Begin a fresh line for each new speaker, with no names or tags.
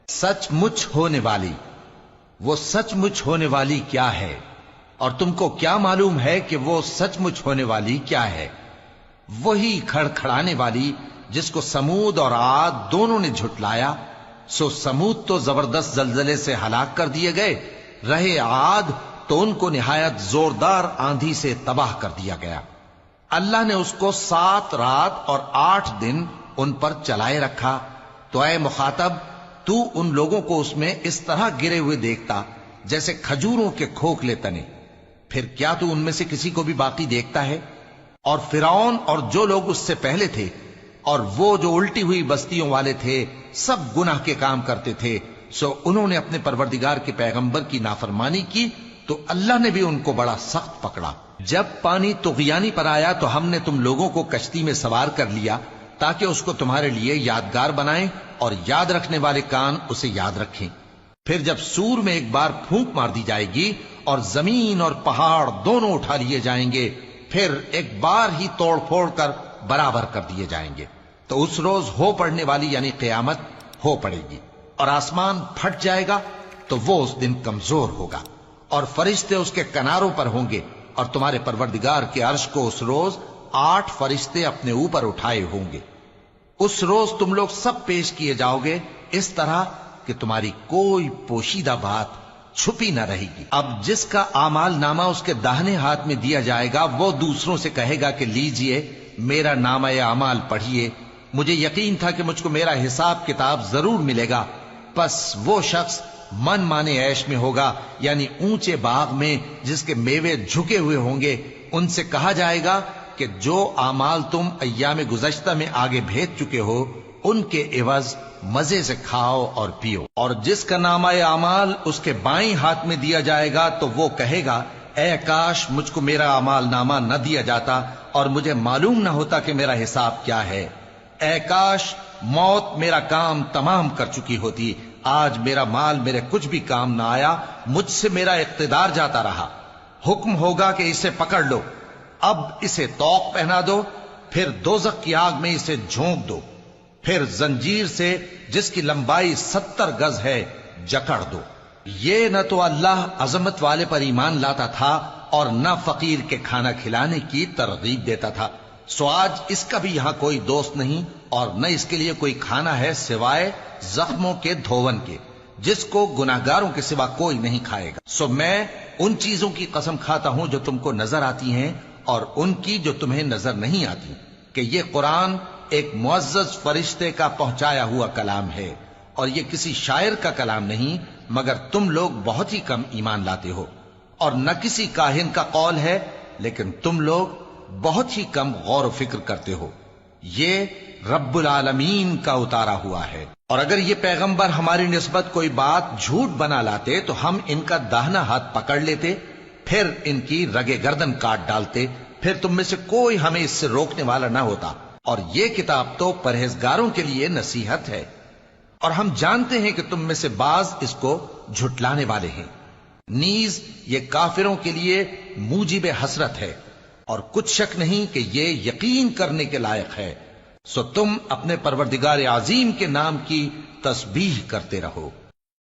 سچ مچ ہونے والی، وہ سچ مچ ہونے والی کیا ہے؟ اور تم کو کیا معلوم ہے کہ وہ سچ مچ ہونے والی کیا ہے؟ وہی کھڑکھڑانے والی جس کو سمود اور عاد دونوں نے جھٹلایا۔ سو سمود تو زبردست زلزلے سے ہلاک کر دیے گئے، رہے عاد تو ان کو نہایت زوردار آندھی سے تباہ کر دیا گیا۔ اللہ نے اس کو 7 رات اور 8 دن ان پر چلائے رکھا۔ تو اے مخاطب، تو ان لوگوں کو اس میں اس طرح گرے ہوئے دیکھتا جیسے کھجوروں کے کھوکھلے تنے، پھر کیا تو ان میں سے کسی کو بھی باقی دیکھتا ہے؟ اور فرعون اور جو لوگ اس سے پہلے تھے اور وہ جو الٹی ہوئی بستیوں والے تھے، سب گناہ کے کام کرتے تھے، سو انہوں نے اپنے پروردگار کے پیغمبر کی نافرمانی کی تو اللہ نے بھی ان کو بڑا سخت پکڑا۔ جب پانی طغیانی پر آیا تو ہم نے تم لوگوں کو کشتی میں سوار کر لیا تاکہ اس کو تمہارے لیے یادگار بنائیں اور یاد رکھنے والے کان اسے یاد رکھیں۔ پھر جب سور میں ایک بار پھونک مار دی جائے گی اور زمین اور پہاڑ دونوں اٹھا لیے جائیں گے، پھر ایک بار ہی توڑ پھوڑ کر برابر کر دیے جائیں گے، تو اس روز ہو پڑنے والی یعنی قیامت ہو پڑے گی، اور آسمان پھٹ جائے گا تو وہ اس دن کمزور ہوگا، اور فرشتے اس کے کناروں پر ہوں گے، اور تمہارے پروردگار کے عرش کو اس روز 8 فرشتے اپنے اوپر اٹھائے ہوں گے۔ اس روز تم لوگ سب پیش کیے جاؤ گے اس طرح کہ تمہاری کوئی پوشیدہ بات چھپی نہ رہے گی۔ اب جس کا اعمال نامہ اس کے داہنے ہاتھ میں دیا جائے گا، وہ دوسروں سے کہے گا کہ لیجئے میرا نامہ اعمال پڑھیے، مجھے یقین تھا کہ مجھ کو میرا حساب کتاب ضرور ملے گا۔ پس وہ شخص من مانے عیش میں ہوگا، یعنی اونچے باغ میں جس کے میوے جھکے ہوئے ہوں گے۔ ان سے کہا جائے گا کہ جو اعمال تم ایام گزشتہ میں آگے بھیج چکے ہو، ان کے عوض مزے سے کھاؤ اور پیو۔ اور جس کا نامہ اعمال اس کے بائیں ہاتھ میں دیا جائے گا تو وہ کہے گا اے کاش مجھ کو میرا اعمال نامہ نہ دیا جاتا اور مجھے معلوم نہ ہوتا کہ میرا حساب کیا ہے۔ اے کاش موت میرا کام تمام کر چکی ہوتی، آج میرا مال میرے کچھ بھی کام نہ آیا، مجھ سے میرا اقتدار جاتا رہا۔ حکم ہوگا کہ اسے پکڑ لو، اب اسے طوق پہنا دو، پھر دوزخ کی آگ میں اسے جھونک دو، پھر زنجیر سے جس کی لمبائی 70 گز ہے جکڑ دو۔ یہ نہ تو اللہ عظمت والے پر ایمان لاتا تھا اور نہ فقیر کے کھانا کھلانے کی ترغیب دیتا تھا، سو آج اس کا بھی یہاں کوئی دوست نہیں اور نہ اس کے لیے کوئی کھانا ہے سوائے زخموں کے دھون کے، جس کو گناہگاروں کے سوا کوئی نہیں کھائے گا۔ سو میں ان چیزوں کی قسم کھاتا ہوں جو تم کو نظر آتی ہیں اور ان کی جو تمہیں نظر نہیں آتی، کہ یہ قرآن ایک معزز فرشتے کا پہنچایا ہوا کلام ہے، اور یہ کسی شاعر کا کلام نہیں، مگر تم لوگ بہت ہی کم ایمان لاتے ہو، اور نہ کسی کاہن کا قول ہے، لیکن تم لوگ بہت ہی کم غور و فکر کرتے ہو۔ یہ رب العالمین کا اتارا ہوا ہے۔ اور اگر یہ پیغمبر ہماری نسبت کوئی بات جھوٹ بنا لاتے تو ہم ان کا داہنا ہاتھ پکڑ لیتے، پھر ان کی رگے گردن کاٹ ڈالتے، پھر تم میں سے کوئی ہمیں اس سے روکنے والا نہ ہوتا۔ اور یہ کتاب تو پرہیزگاروں کے لیے نصیحت ہے، اور ہم جانتے ہیں کہ تم میں سے بعض اس کو جھٹلانے والے ہیں۔ نیز یہ کافروں کے لیے موجب حسرت ہے، اور کچھ شک نہیں کہ یہ یقین کرنے کے لائق ہے۔ سو تم اپنے پروردگار عظیم کے نام کی تسبیح کرتے رہو۔